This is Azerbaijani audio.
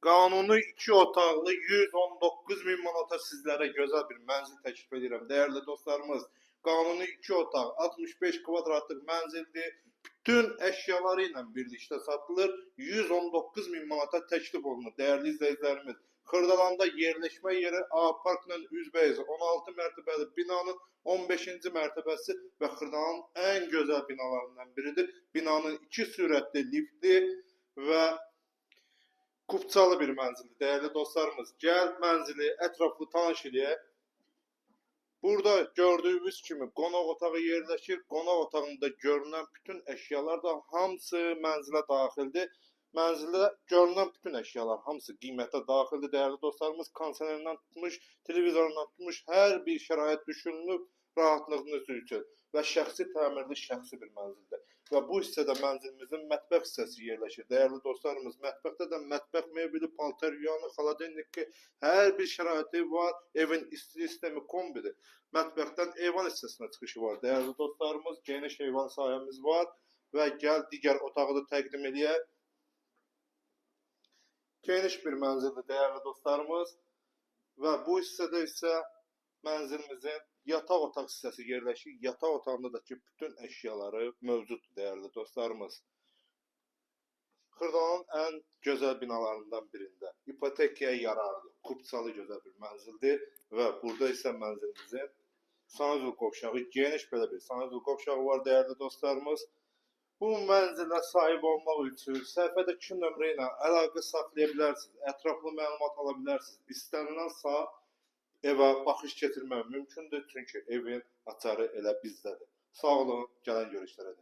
Qanuni 2 otaqlı 119 min manata sizlərə gözəl bir mənzil təklif edirəm. Dəyərli dostlarımız, qanuni 2 otaq 65 kvadratlıq mənzildir. Bütün əşyaları ilə birlikdə satılır. 119 min manata təklif olunur. Dəyərli izləyicilərimiz, Xırdalanda yerləşmə yeri A Parkla üzbəyiz 16 mərtəbəli binanın 15-ci mərtəbəsi və Xırdalanın ən gözəl binalarından biridir. Binanın 2 sürətli liftli və kupçalı bir mənzildir. Dəyərli dostlarımız, gəl mənzili ətraflı tanış eləyək. Burada gördüyünüz kimi qonaq otağı yerləşir. Qonaq otağında görünən bütün əşyalar da hamısı mənzilə daxildir. Mənzildə görünən bütün əşyalar hamısı qiymətə daxildir. Dəyərli dostlarımız, kondisionerindən tutmuş, televizorundan tutmuş hər bir şərait düşünülüb rahatlığınız üçün və şəxsi təmirli şəxsi bir mənzildir. Və bu hissədə mənzilimizin mətbəx hissəsi yerləşir. Dəyərli dostlarımız, mətbəxdə də mətbəx mebeli, paltar yuyanı, xaladelniki hər bir şəraiti var. Evin isti sistemi kombidir. Mətbəxdən eyvan hissəsinə çıxışı var. Dəyərli dostlarımız, geniş eyvan sahəmiz var və gəl digər otağı da təqdim edək. Geniş bir mənzildir dəyərli dostlarımız və bu hissədə isə mənzilimizin yataq otaq hissəsi yerləşir. Yataq otağında da ki bütün əşyaları mövcuddur dəyərli dostlarımız. Xırdalanın ən gözəl binalarından birində. İpotekaya yararlı, kupçalı gözəl bir mənzildir və burada isə mənzilimizin sanuzul qovşağı, geniş belə bir sanuzul qovşağı var dəyərli dostlarımız. Bu mənzilə sahib olmaq üçün səhifədəki nömrə ilə əlaqə saxlaya bilərsiniz, ətraflı məlumat ala bilərsiniz. İstənilən saat evə baxış keçirmək mümkündür, çünki evin açarı elə bizdədir. Sağ olun, gələn görüşlərə.